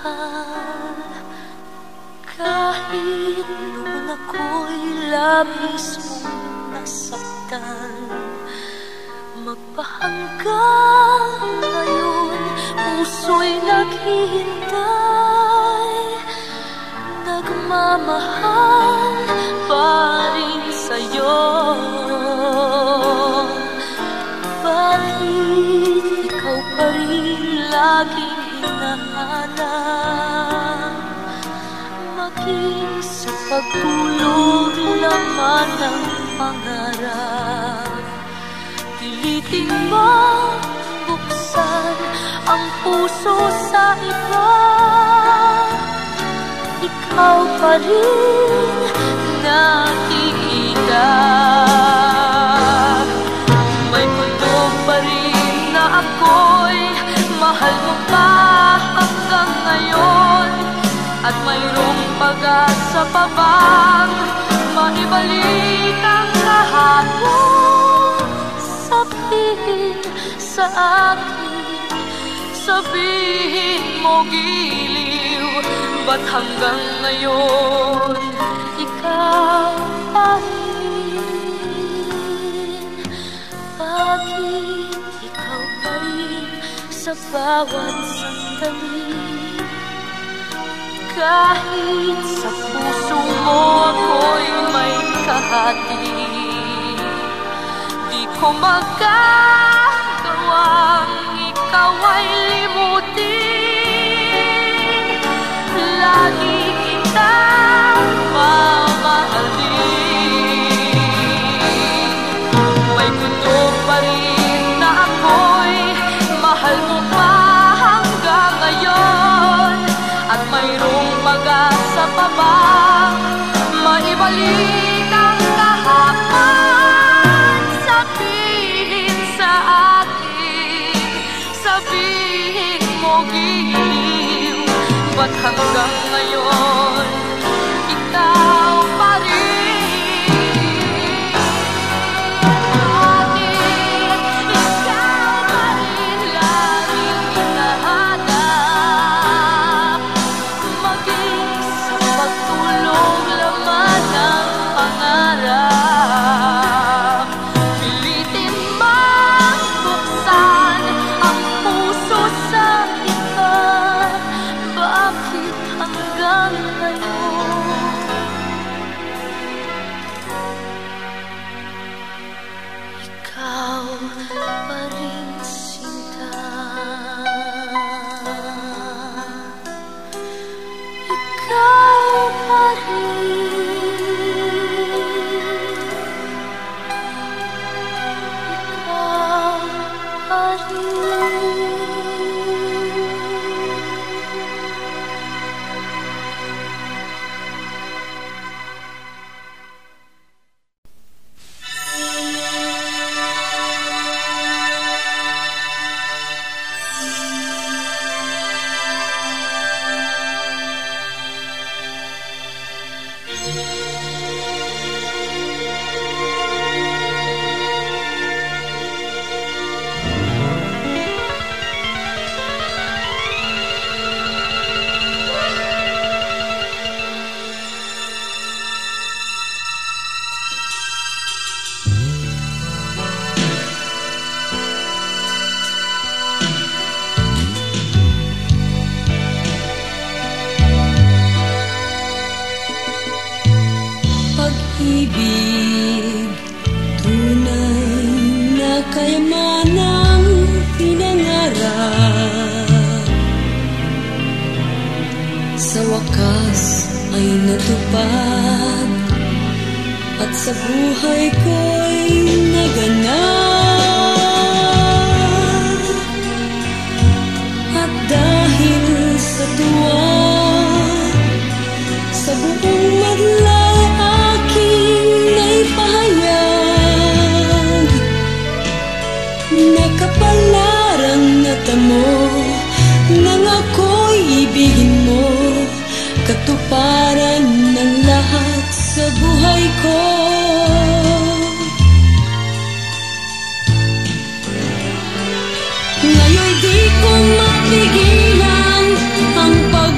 mahal. Kahit noon ako'y labis mong nasaktan, magpahanggang ngayon puso'y naghihintay, nagmamahal pa rin sa'yo. Bakit ikaw pa rin laging hinahanap? Maging sa pagtulog laman ng pangarap, piliting mabuksan ang puso sa iba. Ikaw pa rin nakikita. May mundo pa rin na ako'y mahal mo pa hanggang ngayon, at mayroong pag-asa pa bang maibalik ang kahapon? Sabihin sa akin, sabihin mo giliw, ba't hanggang ngayon ikaw pa rin? Bakit ikaw pa rin sa bawat sandali? Kahit sa puso mo ako'y may kahati, di ko magagawang ikaw ay limutin. Lagi kitang mamahalin. May gusto pa rin na ako'y mahal mo pa hanggang ngayon, at mayroong pag-asa pa bang maibalik ang kahapon? Sabihin sa akin, sabihin mo giliw, ba't hanggang ngayon ikaw pa rin? Bakit ikaw pa rin laging hinahanap? Maging sa pagtulog laman ng pangarap, pilitin magbuksan ang puso sa iba. Bakit hanggang ngayon ikaw pa rin sinta? Ikaw pa rin, ikaw pa rin. Pag-ibig, tunay na kayamanang pinangarap, sa wakas ay natupad, at sa buhay ko'y naganap. At dahil sa tuwa, sa buong madlay aking naipahayag, nakapalarang natamo nang ako'y ibigin mo, katuparan ng lahat sa buhay ko. Ngayon'y di ko mapigilan ang pag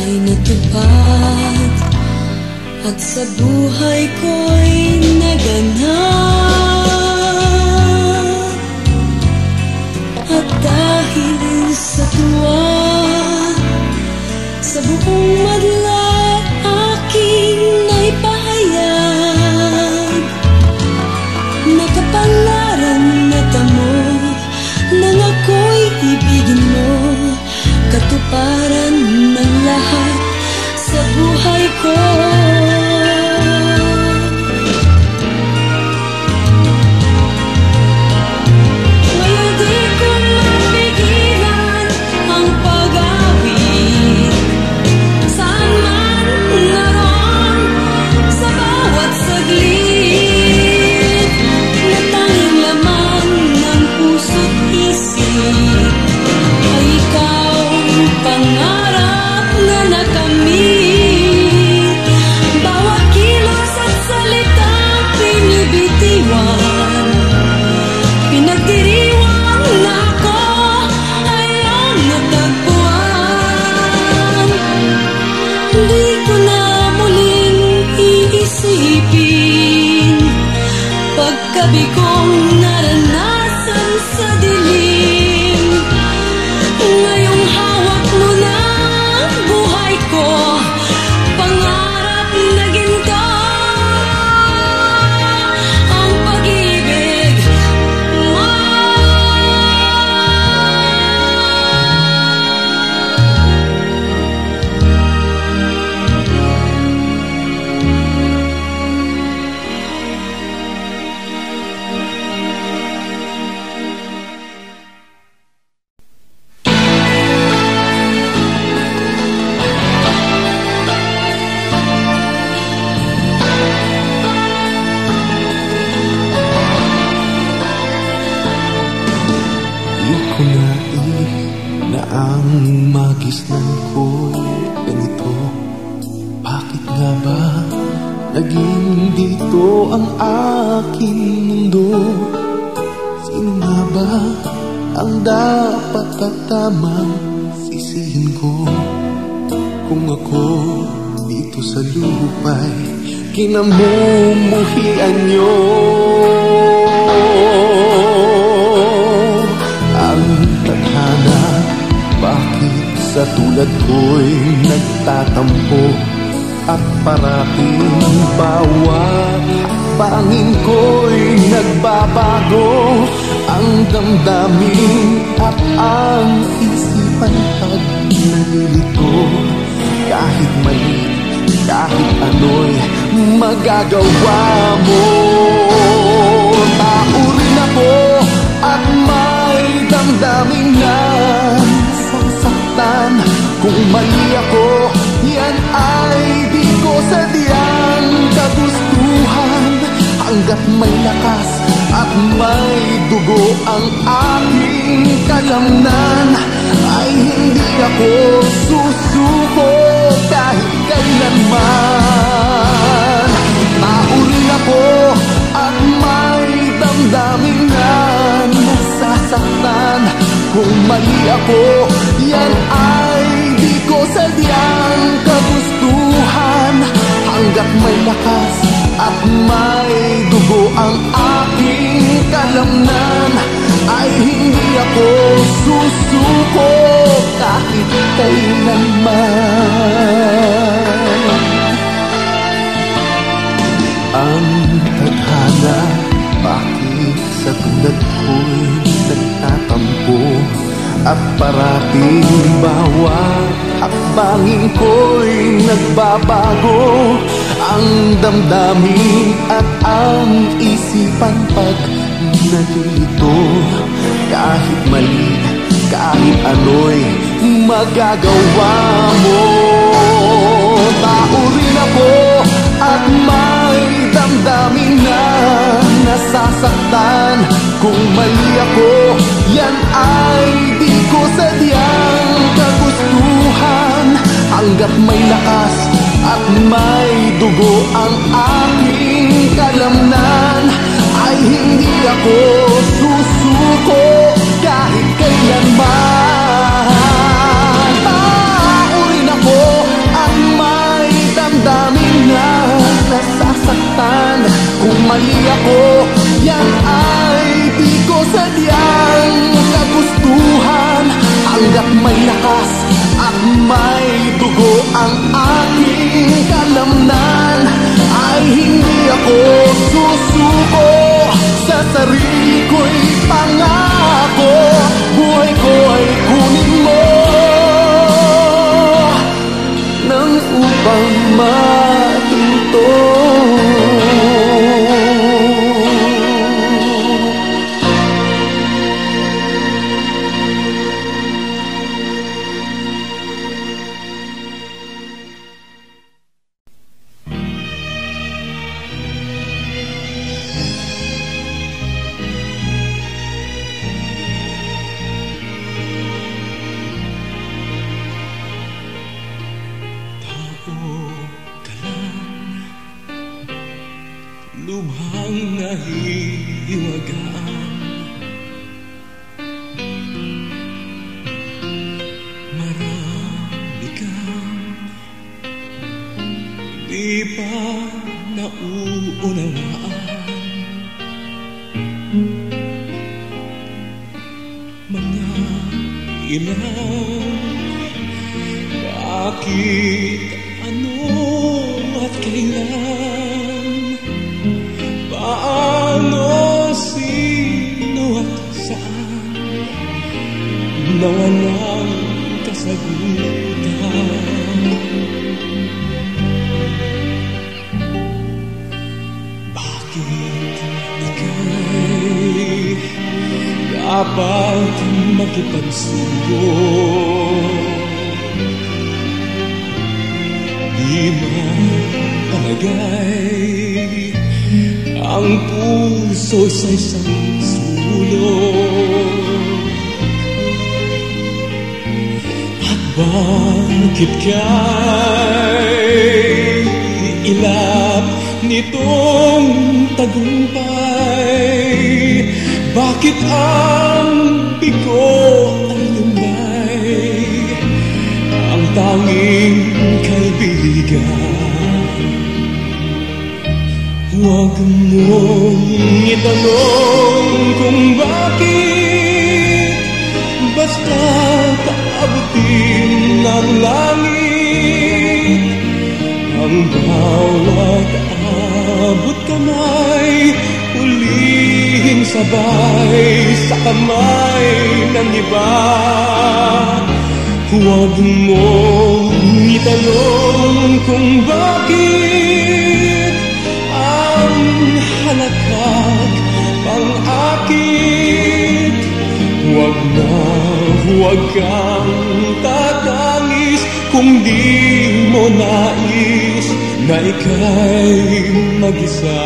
ay natupad at sa buhay ko'y naganap. At dahil sa tuwa, sa buong madla aking naipahayag na kapalaran na tamo nang ako'y ibigin mo, katuparan ng lahat sa buhay ko. Ngayon di ko mapigilan ang pag-awit, saan man naroon sa bawat saglit, na tanging laman ng puso't isip ay ikaw, pangarap na nakamit. Bawat kilos at salitang pinibitiwan, pinagdiriwang na ako ay ang natagpuan. Di ko na muling iisipin pagkabigong naranasan sa dilim. Ngayong hawak mo na ang buhay ko, pangarap na ginto ang pag-ibig mo. Di ko nais na ang magisnan ko'y ganito. Bakit nga ba naging dito ang aking mundo? Sino nga ba ang dapat at tamang sisihin ko? Kung ako dito sa lupa'y kinamumuhian niyo. Ang tadhana, bakit sa tulad ko'y nagtatampo? At parating bawat hakbangin ko'y nagbabago. Ang damdamin at ang isipan pag nalilito. Kahit mali, kahit ano'y magagawa mo. Tao rin ako at may damdamin na sasaktan. Kung mali ako, yan ay di ko sadyang kagustuhan. Hanggat may lakas at may dugo ang aking kalamnan, ay hindi ako susuko kahit kailanman. Tao rin ako at may damdamin na nasasaktan. Kung mali ako, yan ay di ko sadyang kagustuhan. Hanggat may lakas at may dugo ang aking kalamnan, ay hindi ako susuko kahit kailanman. Ang tadhana, bakit sa tulad ko'y nagtatampo? At parating bawat hakbangin ko'y nagbabago. Ang damdamin at ang isipan pag nalilito. Kahit mali, kahit ano'y magagawa mo. Tao rin ako at may damdamin na nasasaktan. Kung mali ako, yan ay di ko sadyang kagustuhan. Hanggat may lakas at may dugo ang aking kalamnan, ay hindi ako susuko kahit kailanman. Tao rin ako ko'y pangako, buhay ko ay kunin mo nang upang mahinto. Lubhang nahihiwagaan, marami kang di pa nauunawaan. Mga ilang, bakit, ano at kailan, paano, sino at saan, na walang kasagutan. Bakit ika'y dapat makipagsuyo? Di mapalagay ang puso sa isang sulok. At bakit ka'y ilap nitong tagumpay? Bakit ang bigo ay lumay, ang tanging kaibigan? Huwag mong itanong kung bakit, basta paabutin ng langit ang bawat abot kamay, hulihin sabay sa kamay ng iba. Huwag mong itanong kung bakit ang halakak pang-akit. Huwag na huwag kang tatangis kung di mo nais na ika'y mag-isa.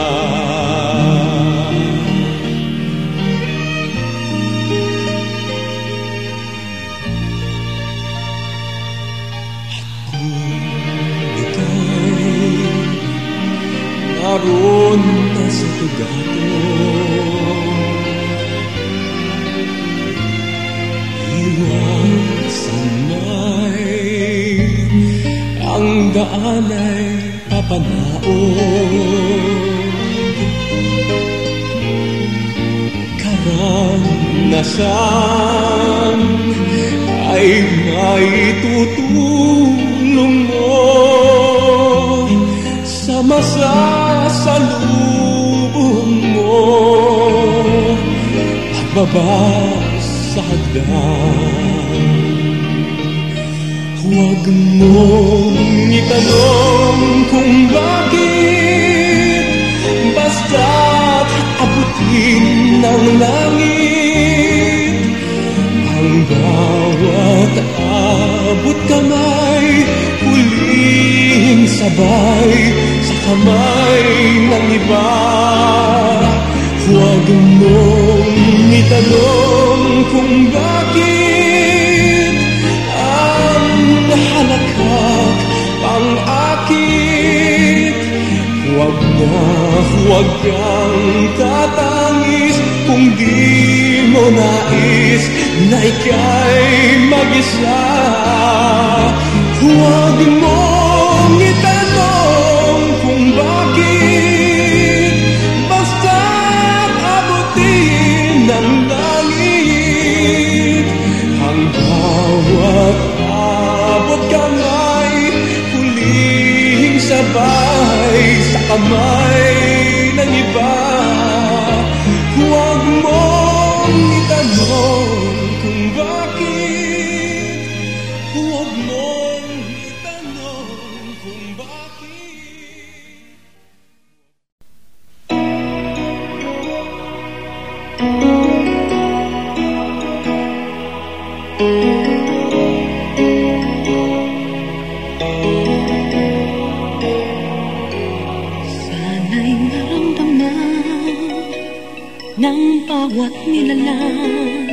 Naroon na sa tugato, iwasan may ang daan ay papanaon. Karanasan ay may tutulong mo sa masasalubong mo, pagbaba sa hagdan. Huwag mong itanong kung bakit, basta't abutin ng langit ang bawat abot kamay, huling sabay sa kamay ng iba. Huwag mong itanong kung bakit ang halakak pang-akit. Huwag na huwag kang tatangis kung di mo nais na ika'y mag-isa. Huwag mong itanong kung bakit, basta't abutin ng langit ang bawat abot kamay, huling sabay sa kamay ng iba. Huwag mo ng bawat nilalang,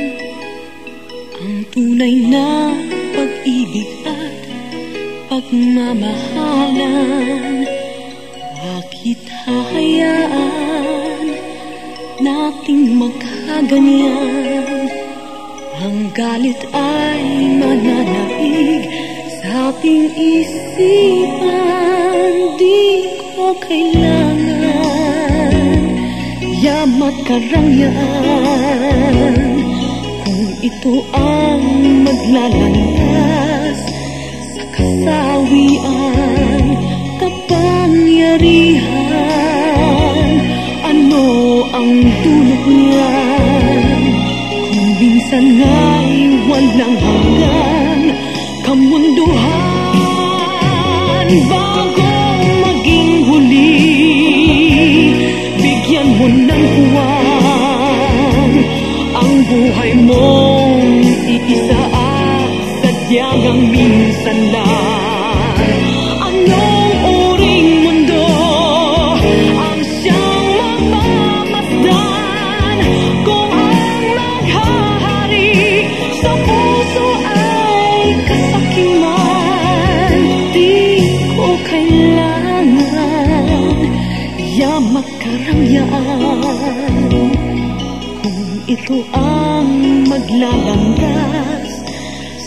ang tunay na pag-ibig at pagmamahalan. Bakit hahayaan nating magkaganyan? Ang galit ay mananabig sa ating isipan. Di ko kailangan yamat karangyaan kung ito ang maglalandas sa kasawian, kapangyarihan. Ano ang dulot niyan? Kung minsan nga'y walang hanggan, kamunduhan. Bago maging huli, bigyan mo ng puwang ang buhay mong iisa at sadyang ang minsan lang. Anong uring mundo ang siyang magmamasdan kung ang maghahari sa puso ay kasakiman? Di ko kailangan yamat karangyaan kung ito ang maglalandas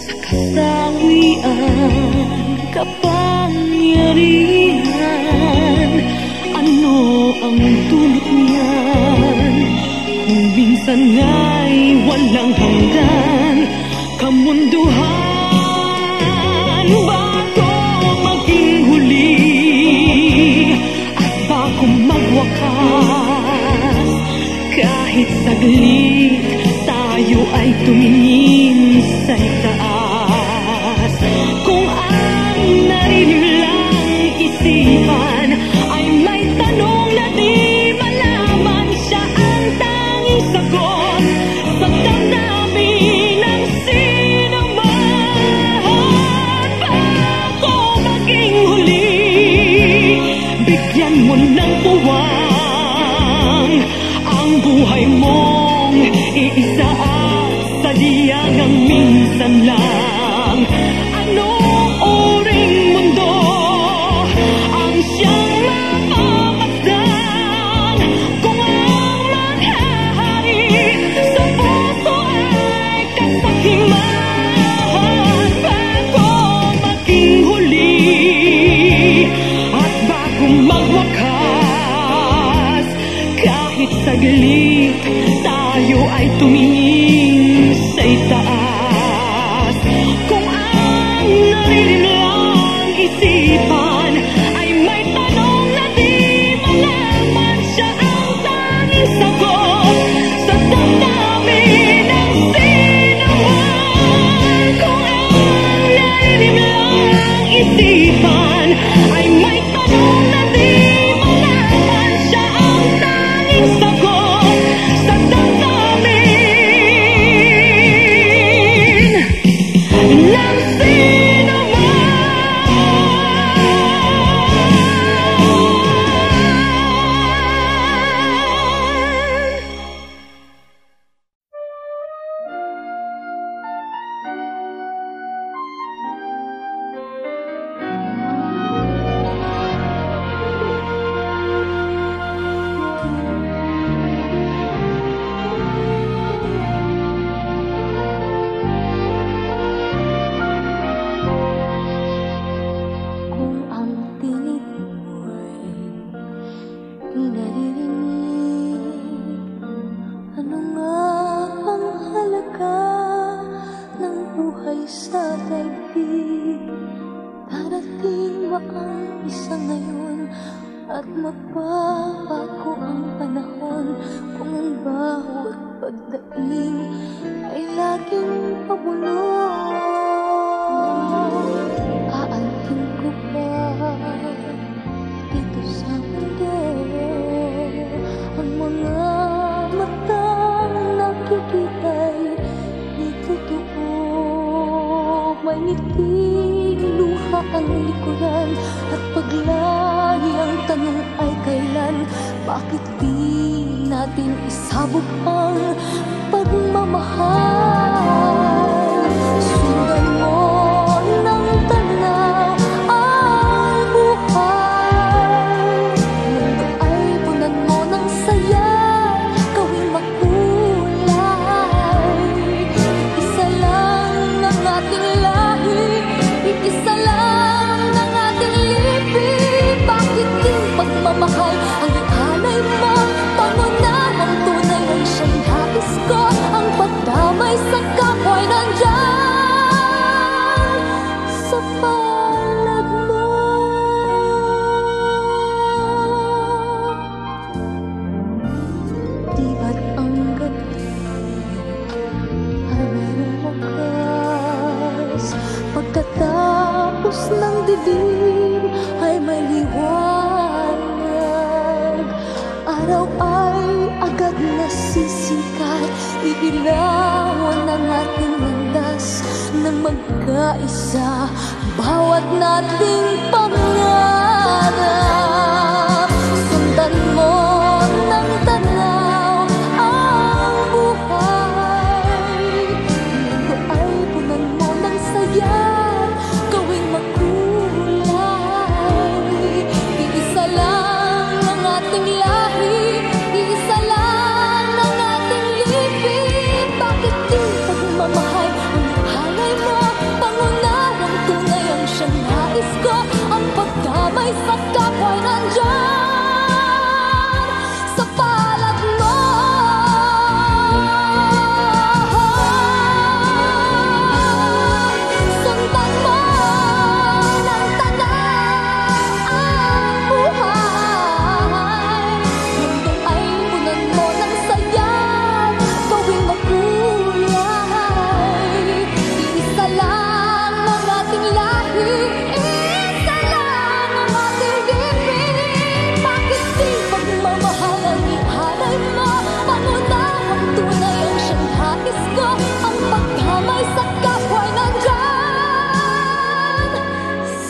sa kasawian, kapangyarihan. Ano ang dulot niyan? Kung minsan nga'y walang hanggan, kamunduhan. Bago maging huli at bago magwakas, kahit saglit tayo ay tumingin sa itaas. Kung ang narinig isipan ay may tanong na di malaman, siya ang tanging sagot sa damdamin ng sinaman. Bago maging huli, bigyan mo ng puwang ang buhay mong iisa at sadyang ang minsan lang. Anong uring mundo ang siyang mapapagdan kung ang maghahari sa puso ay kasakiman? Bago maging huli at bago magwakas, kahit saglit tayo ay tumingin sa itaas. Kung ang narinig isipan ay may tanong na di malaman, siya ang tanging sagot sa damdamin ng sinuman. Kung ang narinig isipan ay may tanong na di malaman, siya ang tanging sagot sa damdamin ng sinuman. Kung ang tinig mo'y di naririnig, ano nga ang halaga ng buhay sa daigdig? Darating ba ang isa ngayon at magbabago ang panahon kung ang bawat pagdating ay laging pabulong? Aantin ko ba dito sa mundo ang mga matang nakikita'y di totoo? May ngiting luha ang likuran at paglagi ang tanong ay kailan? Bakit di natin isabog ang pagmamahal. Sundan mo ng tanaw ang buhay. Mundo ay punan mo ng saya, gawing makulay. Isa lang ang ating lahi, isa lang ang ating libing. Bakit di pagmamahal ang ihalay mo? Pangunahang tunay ang siyang nais ko. Ang pagdamay sa kapwa'y nandyan sa palad mo. Di ba't ang gabi ay mayroong wakas? Pagkatapos ng dilim ay may liwanag. Araw ay agad nasisikat, idilawan ang ating landas ng magkaisa, bawat nating pangarap. Sundan mo ng tanaw ang buhay. Mundo ay punan mo ng saya, gawing makulay. Iisa lang ang ating lahi, iisa lang ang ating libing. Bakit di pagmamahal ang ihalay mo? Pangunahang tunay ang siyang nais ko. Ang pagdamay sa kapwa'y nandyan sa palad mo. Sundan mo ng tanaw ang buhay. Mundo ay punan mo ng saya, gawing makulay. Isa lang ang ating lahi, isa lang ang ating libing. Bakit di pagmamahal ang ihalay mo? Pangunahang tunay ang siyang nais ko. Ang pagdamay sa kapwa'y nandyan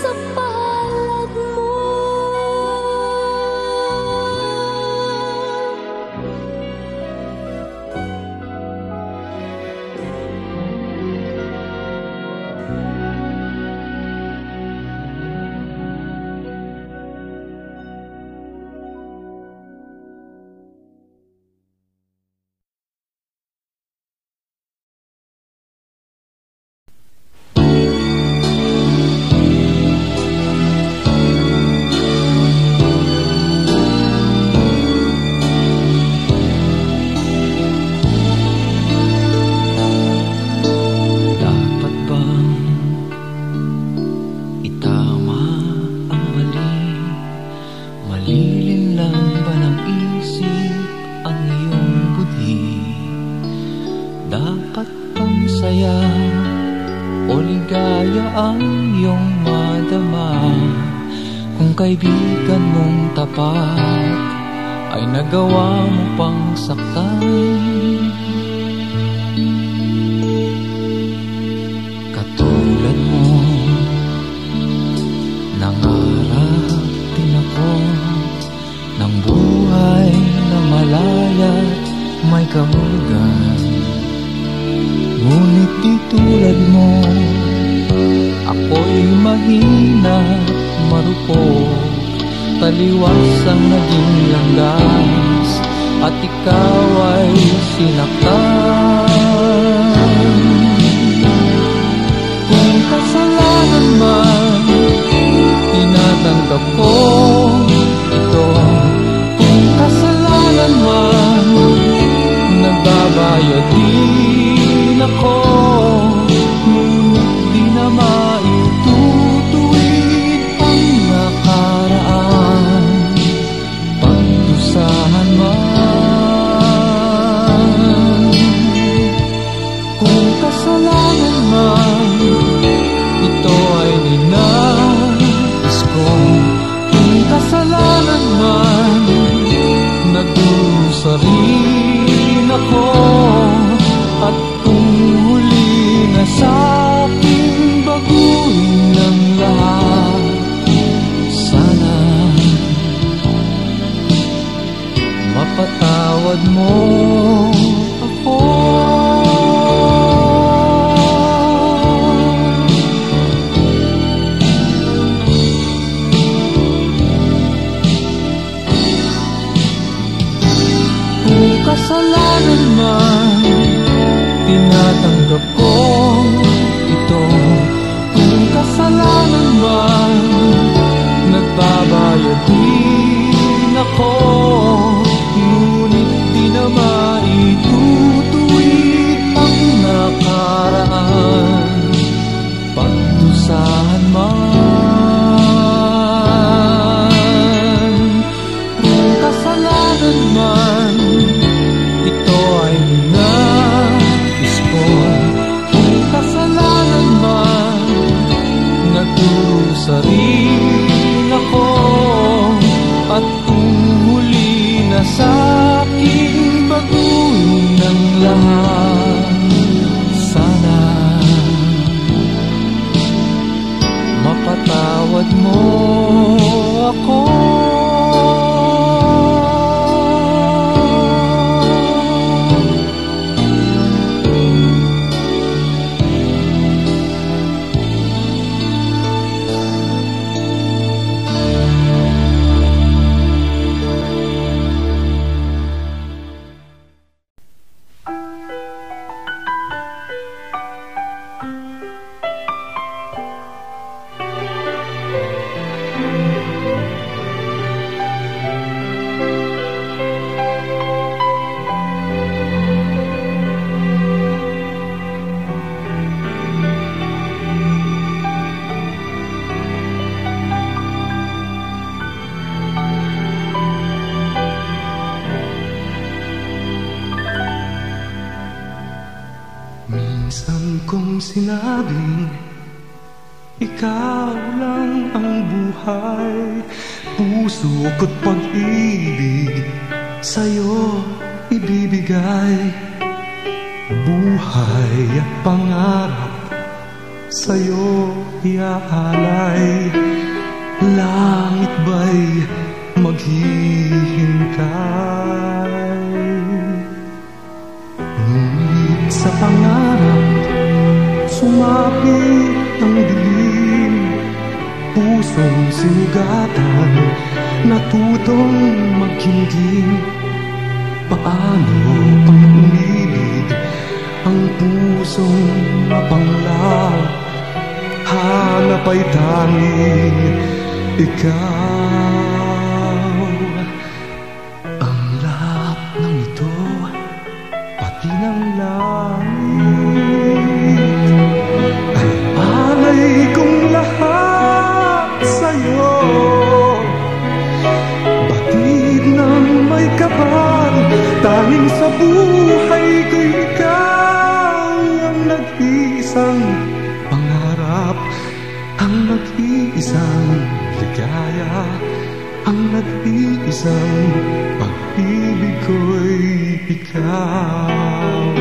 sa palad mo. Dapat bang itama ang mali? Malilim lang ba ng isip ang iyong budhi? Dapat bang saya o ligaya ang iyong madama? Kung kaibigan mong tapat ay nagawa mo pang saktan. Katulad mo, nangarap din ako ng buhay na malaya't may kahulugan. Ngunit di tulad mo, ako'y mahina, marupok, taliwas ang naging landas, at ikaw ay sinaktan. Kung kasalanan man, tinatanggap ko ito. Kung kasalanan man, nagbabayad din ako. Ngunit di na maitutuwid ang nakaraan, pagdusahan man. Kung kasalanan man, ito ay ninais kong mapatawad mo ako. Kung kasalanan man, tinatanggap ko ito. Kung kasalanan man, nagbabayad din ako. Ngunit di na maitutuwid ang nakaraan, pagdusahan man. Kung kasalanan man, ito ay nais ko. Kung kasalanan man, nagdurusa rin ako. At kung huli na sa'king baguhin ang lahat, sana mapatawad mo ako. Minsan kong sinabing ikaw lang ang buhay, puso ko't pag-ibig sa'yo ibibigay. Buhay at pangarap sa'yo iaalay. Langit ba'y maghihintay? Ngunit sa pangarap sumapit ang dilim. Pusong sinugatan, natutong maghingging. Paano pang umibig ang pusong mapanglaw? Hanap ay tanging ikaw. Ang lahat ng ito, pati ng langit, ay alay kong lahat sa'yo. Batid ng may kapal, tanging sa buhay ko'y ikaw ang nag-iisang pangarap, ang nag-iisang ligaya, ang nag-iisang pag-ibig ko'y ikaw.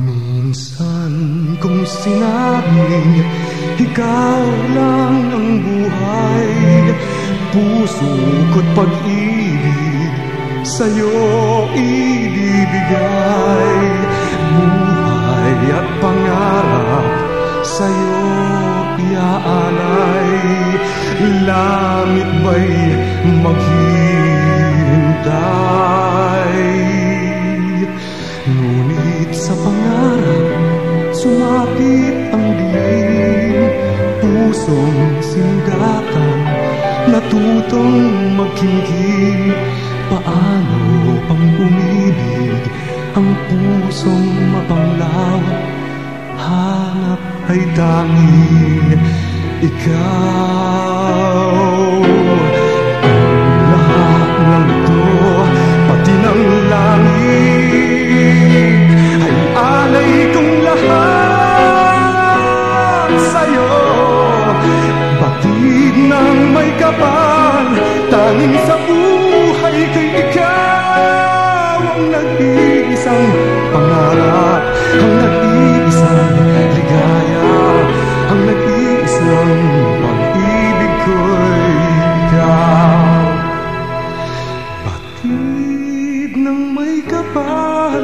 Minsan kong sinabing ikaw lang ang buhay, puso ko't pag-ibig sa'yo ibibigay. Buhay at pangarap sa'yo iaalay. Langit ba'y maghihintay? Ngunit sa pangarap sumapit ang dilim. Pusong sinugatan, natutong maghingging. Paano pang umibig ang pusong mapanglaw? Hanap ay tanging ikaw. Ang lahat ng ito, pati ng langit, ay alay kong lahat sa'yo. Batid ng may kapal, tanging sa buhay ko'y ikaw ang nag-iisang pangarap, ang nag-iisang ligaya, may kapal.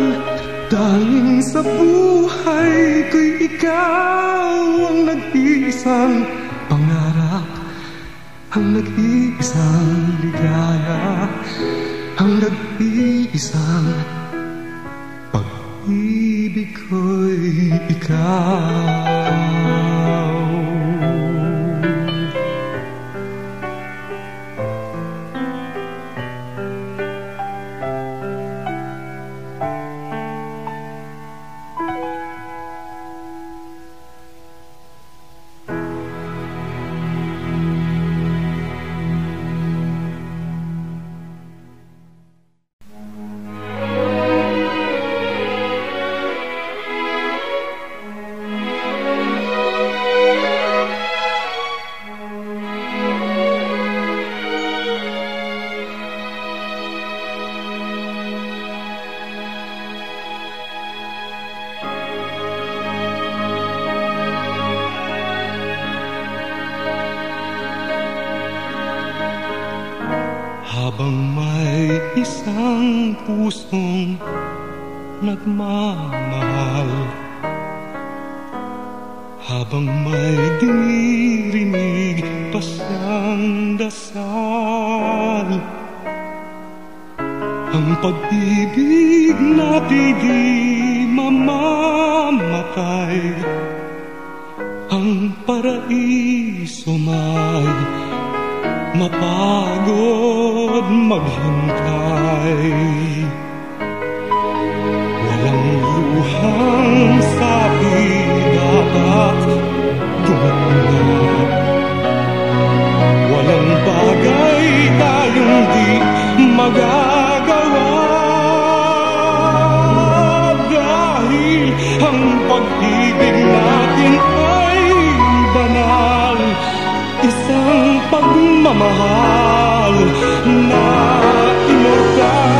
Tanging sa buhay ko'y ikaw ang nag-iisang pangarap, ang nag-iisang ligaya, ang nag-iisang pag-ibig ko'y ikaw. Habang may isang pusong nagmamahal, habang may dinirinig pa siyang dasal, ang pag-ibig natin di mamamatay, ang paraiso may mapagod maghintay. Walang luhang sabi dapat tumanggap, walang bagay tayong di magagawa, dahil ang pag-ibig natin ay banal, isang pagmamahal na immortal.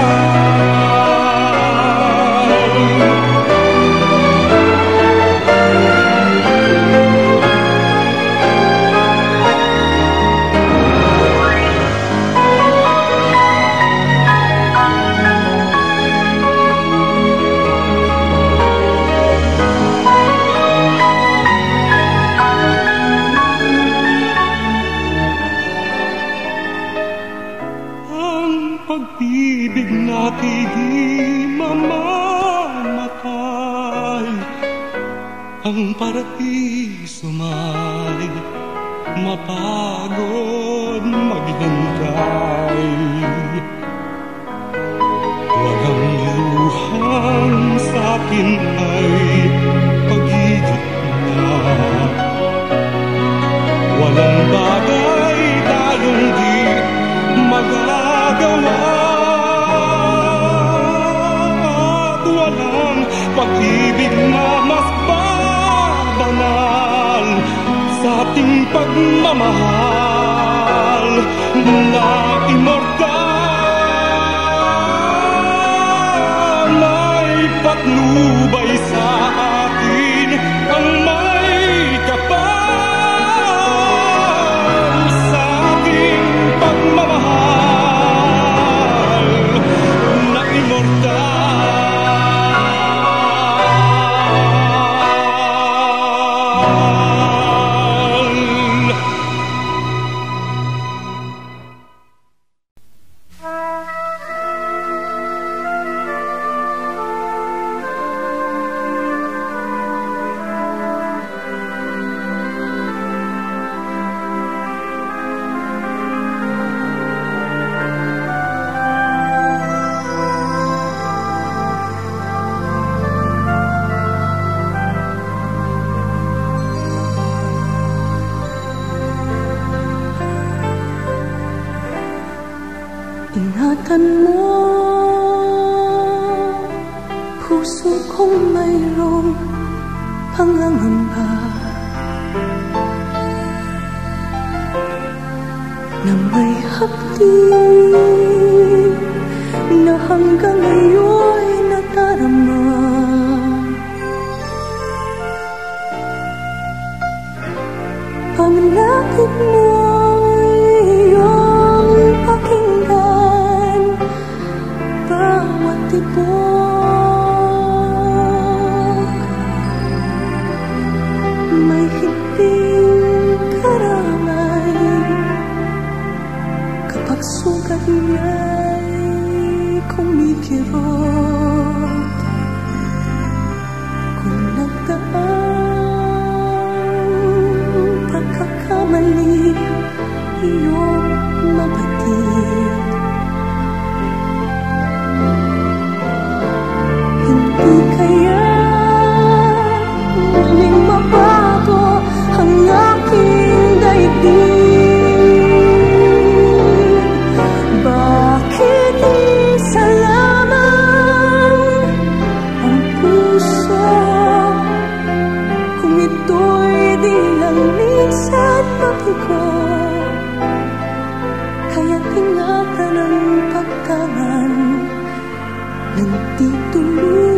Pag-ibig natin di mamamatay, ang paraiso may mapagod maghintay. Walang luhang sa'kin ay pag-ibig na, walang bagay tayong di magagawa, at walang pag-ibig na mas babanal sa ating pagmamahal na immortal. May patnubay sa atin ang may kapal sa ating pagmamahal na immortal. Ingatan mo, puso kong mayroong pangangamba na may hapdi na hanggang ngayon'y nadarama. Pamlapit mo'y iyong pakinggan, bawat magtutulungan.